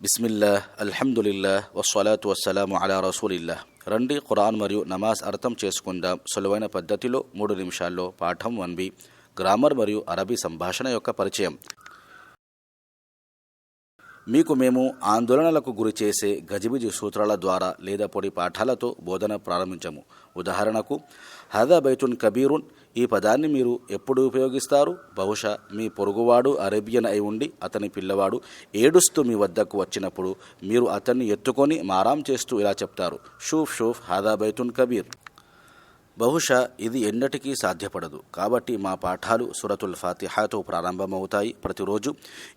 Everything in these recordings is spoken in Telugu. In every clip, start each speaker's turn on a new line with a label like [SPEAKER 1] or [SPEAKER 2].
[SPEAKER 1] బిస్మిల్లాహ్, అల్హమ్దులిల్లాహ్, వస్సలాతు వస్సలాము అలా రసూలిల్లాహ్. రండి ఖురాన్ మరియు నమాజ్ అర్థం చేసుకుందాం సులువైన పద్ధతిలో 3 నిమిషాల్లో. పాఠం 1b, గ్రామర్ మరియు అరబీ సంభాషణ యొక్క పరిచయం. మీకు మేము ఆందోళనలకు గురి చేసే గజిబిజి సూత్రాల ద్వారా లేదా పొడి పాఠాలతో బోధన ప్రారంభించము. ఉదాహరణకు, హదా బైతున్ కబీరున్, ఈ పదాన్ని మీరు ఎప్పుడు ఉపయోగిస్తారు? బహుశా మీ పొరుగువాడు అరేబియన్ అయి ఉండి అతని పిల్లవాడు ఏడుస్తూ మీ వద్దకు వచ్చినప్పుడు మీరు అతన్ని ఎత్తుకొని మారాం చేస్తూ ఇలా చెప్తారు, షూఫ్ షూఫ్ హదా బైతున్ కబీర్. బహుశా ఇది ఎన్నటికీ సాధ్యపడదు. కాబట్టి మా పాఠాలు సూరతుల్ ఫాతిహాతో ప్రారంభమవుతాయి. ప్రతిరోజు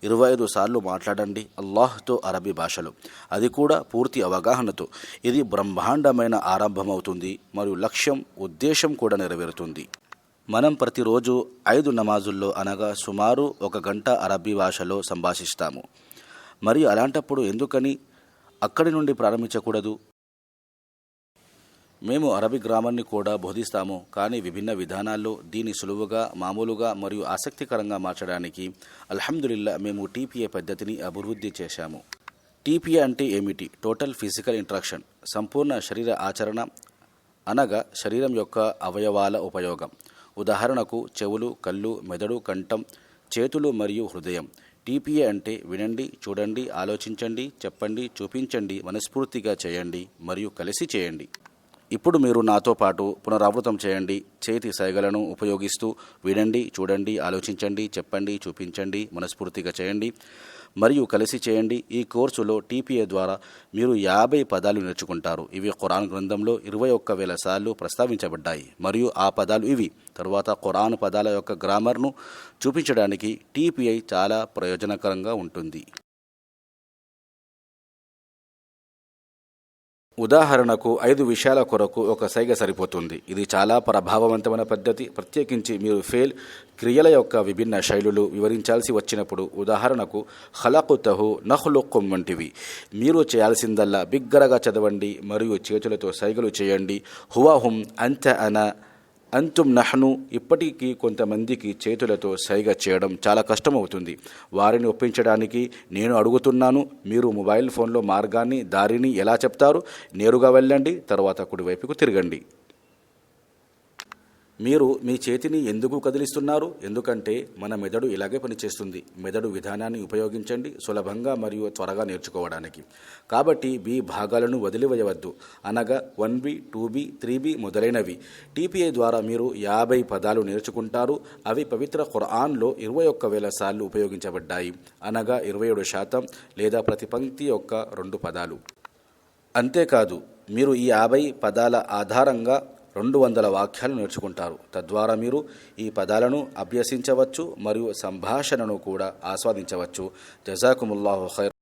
[SPEAKER 1] 25 సార్లు మాట్లాడండి అల్లాహ్తో అరబీ భాషలో, అది కూడా పూర్తి అవగాహనతో. ఇది బ్రహ్మాండమైన ఆరంభమవుతుంది మరియు లక్ష్యం, ఉద్దేశం కూడా నెరవేరుతుంది. మనం ప్రతిరోజు 5 నమాజుల్లో అనగా సుమారు 1 గంట అరబీ భాషలో సంభాషిస్తాము. మరియు అలాంటప్పుడు ఎందుకని అక్కడి నుండి ప్రారంభించకూడదు? మేము అరబీ గ్రామర్ని కూడా బోధిస్తాము, కానీ విభిన్న విధానాల్లో. దీన్ని సులువుగా, మామూలుగా మరియు ఆసక్తికరంగా మార్చడానికి అల్హమ్దులిల్లా మేము టీపీఏ పద్ధతిని అభివృద్ధి చేశాము. టీపీఏ అంటే ఏమిటి? టోటల్ ఫిజికల్ ఇంట్రాక్షన్, సంపూర్ణ శరీర ఆచరణ, అనగా శరీరం యొక్క అవయవాల ఉపయోగం. ఉదాహరణకు చెవులు, కళ్ళు, మెదడు, కంఠం, చేతులు మరియు హృదయం. టీపీఏ అంటే వినండి, చూడండి, ఆలోచించండి, చెప్పండి, చూపించండి, మనస్ఫూర్తిగా చేయండి మరియు కలిసి చేయండి. ఇప్పుడు మీరు నాతో పాటు పునరావృతం చేయండి. చేతి సైగలను ఉపయోగిస్తూ వినండి, చూడండి, ఆలోచించండి, చెప్పండి, చూపించండి, మనస్ఫూర్తిగా చేయండి మరియు కలిసి చేయండి. ఈ కోర్సులో టీపీఏ ద్వారా మీరు 50 పదాలు నేర్చుకుంటారు. ఇవి ఖురాన్ గ్రంథంలో 21,000 సార్లు ప్రస్తావించబడ్డాయి మరియు ఆ పదాలు ఇవి. తరువాత ఖురాన్ పదాల యొక్క గ్రామర్ను చూపించడానికి టీపీఐ చాలా ప్రయోజనకరంగా ఉంటుంది. ఉదాహరణకు 5 విషయాల కొరకు ఒక సైగ సరిపోతుంది. ఇది చాలా ప్రభావవంతమైన పద్ధతి, ప్రత్యేకించి మీరు ఫెయిల్ క్రియల యొక్క విభిన్న శైలులు వివరించాల్సి వచ్చినప్పుడు. ఉదాహరణకు, ఖలకుతహు నఖ్లుకుం వంటివి. మీరు చేయాల్సిందల్లా బిగ్గరగా చదవండి మరియు చేతులతో సైగలు చేయండి. హువహుం, అంత అన, అంతుం నహ్ను. ఇప్పటికీ కొంతమందికి చేతులతో సైగ చేయడం చాలా కష్టమవుతుంది. వారిని ఒప్పించడానికి నేను అడుగుతున్నాను, మీరు మొబైల్ ఫోన్లో మార్గాన్ని, దారిని ఎలా చెప్తారు? నేరుగా వెళ్ళండి, తర్వాత కుడివైపుకు తిరగండి. మీరు మీ చేతిని ఎందుకు కదిలిస్తున్నారు? ఎందుకంటే మన మెదడు ఇలాగే పనిచేస్తుంది. మెదడు విధానాన్ని ఉపయోగించండి సులభంగా మరియు త్వరగా నేర్చుకోవడానికి. కాబట్టి బి భాగాలను వదిలివేయవద్దు, అనగా 1B, 2B, 3B మొదలైనవి. టీపీఐ ద్వారా మీరు 50 పదాలు నేర్చుకుంటారు. అవి పవిత్ర ఖురాన్లో 21,000 సార్లు ఉపయోగించబడ్డాయి, అనగా 27% లేదా ప్రతి పంక్తి యొక్క 2 పదాలు. అంతేకాదు, మీరు ఈ 50 పదాల ఆధారంగా 200 వాక్యాలు నేర్చుకుంటారు. తద్వారా మీరు ఈ పదాలను అభ్యసించవచ్చు మరియు సంభాషణను కూడా ఆస్వాదించవచ్చు. జజాకుముల్లాహు ఖైర్.